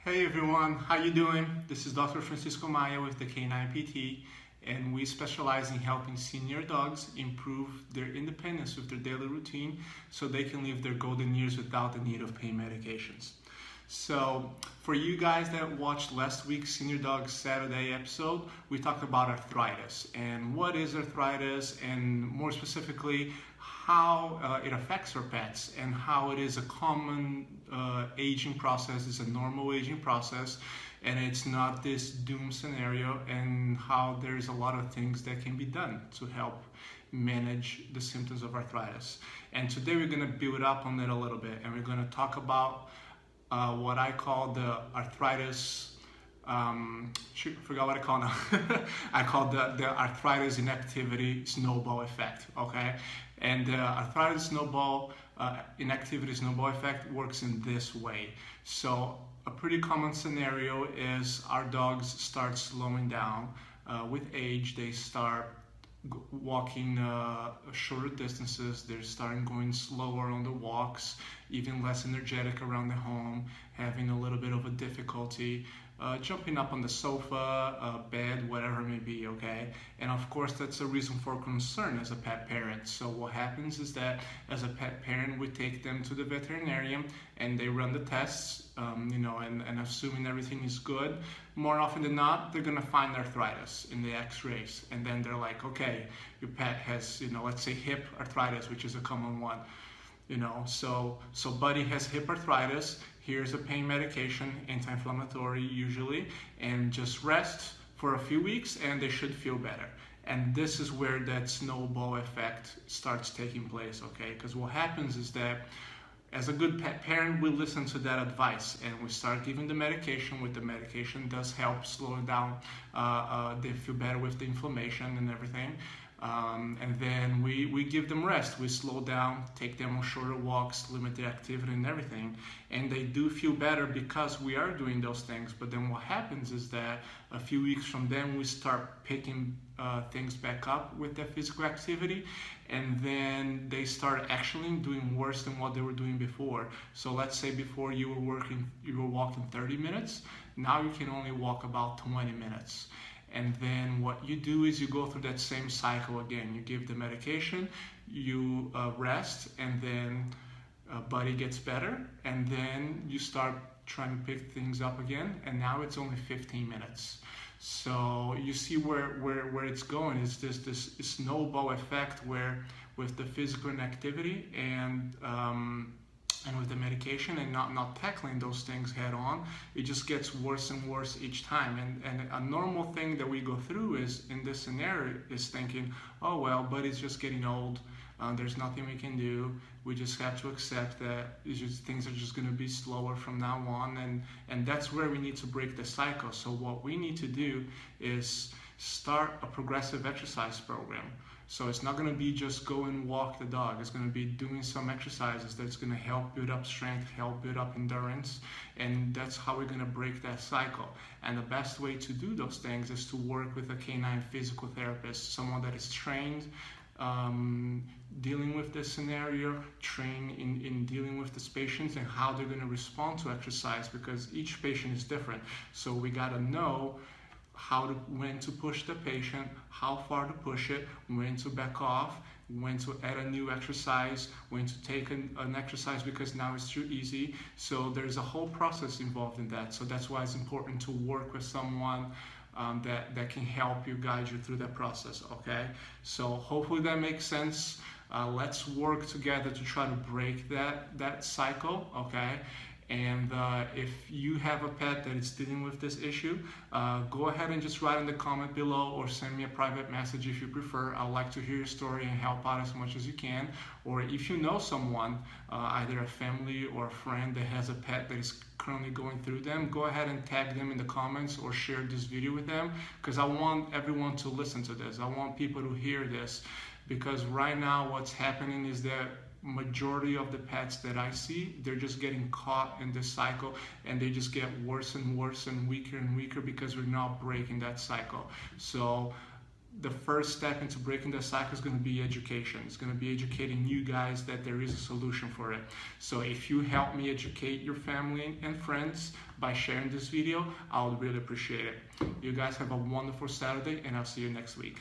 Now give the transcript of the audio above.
Hey everyone, how you doing? This is Dr. Francisco Maia with the Canine PT, and we specialize in helping senior dogs improve their independence with their daily routine so they can live their golden years without the need of pain medications. So for you guys that watched last week's Senior Dog Saturday episode, we talked about arthritis and what is arthritis, and more specifically how it affects our pets and how it is a common aging process. It's a normal aging process and it's not this doom scenario, and how there's a lot of things that can be done to help manage the symptoms of arthritis. And today we're going to build up on that a little bit, and we're going to talk about what I call the arthritis, forgot what I call now. I call the arthritis inactivity snowball effect, okay? And the arthritis snowball, inactivity snowball effect works in this way. So a pretty common scenario is our dogs start slowing down. With age, they start walking shorter distances. They're starting going slower on the walks, even less energetic around the home, having a little bit of a difficulty jumping up on the sofa, bed, whatever it may be, okay? And of course, that's a reason for concern as a pet parent. So what happens is that as a pet parent, we take them to the veterinarian and they run the tests, and assuming everything is good, more often than not, they're gonna find arthritis in the x-rays. And then they're like, okay, your pet has, let's say hip arthritis, which is a common one. So Buddy has hip arthritis. Here's a pain medication, anti-inflammatory usually, and just rest for a few weeks and they should feel better. And this is where that snowball effect starts taking place, okay? Because what happens is that as a good pet parent, we listen to that advice and we start giving the medication. With the medication does help slow it down. They feel better with the inflammation and everything. And then we give them rest. We slow down, take them on shorter walks, limit their activity and everything. And they do feel better because we are doing those things. But then what happens is that a few weeks from then, we start picking things back up with their physical activity. And then they start actually doing worse than what they were doing before. So let's say before you were walking 30 minutes. Now you can only walk about 20 minutes. And then what you do is you go through that same cycle again. You give the medication, you rest, and then Buddy gets better, and then you start trying to pick things up again, and now it's only 15 minutes. So you see where it's going. Is this snowball effect where with the physical inactivity and with the medication and not tackling those things head on, it just gets worse and worse each time. And a normal thing that we go through is, in this scenario, is thinking, oh well, Buddy's just getting old. There's nothing we can do. We just have to accept that things are just going to be slower from now on. And that's where we need to break the cycle. So what we need to do is start a progressive exercise program. So it's not going to be just go and walk the dog. It's going to be doing some exercises that's going to help build up strength, help build up endurance, and that's how we're going to break that cycle. And the best way to do those things is to work with a canine physical therapist, someone that is trained dealing with this scenario, trained in dealing with these patients and how they're going to respond to exercise, because each patient is different. So we got to know when to push the patient, how far to push it, when to back off, when to add a new exercise, when to take an exercise because now it's too easy. So there's a whole process involved in that. So that's why it's important to work with someone that can help you, guide you through that process, okay? So hopefully that makes sense. Let's work together to try to break that cycle, okay? And if you have a pet that is dealing with this issue, go ahead and just write in the comment below or send me a private message if you prefer. I'd like to hear your story and help out as much as you can. Or if you know someone, either a family or a friend that has a pet that is currently going through them, go ahead and tag them in the comments or share this video with them, because I want everyone to listen to this. I want people to hear this, because right now what's happening is that majority of the pets that I see, they're just getting caught in this cycle, and they just get worse and worse and weaker because we're not breaking that cycle. So the first step into breaking the cycle is going to be education. It's going to be educating you guys that there is a solution for it. So if you help me educate your family and friends by sharing this video, I would really appreciate it. You guys have a wonderful Saturday, and I'll see you next week.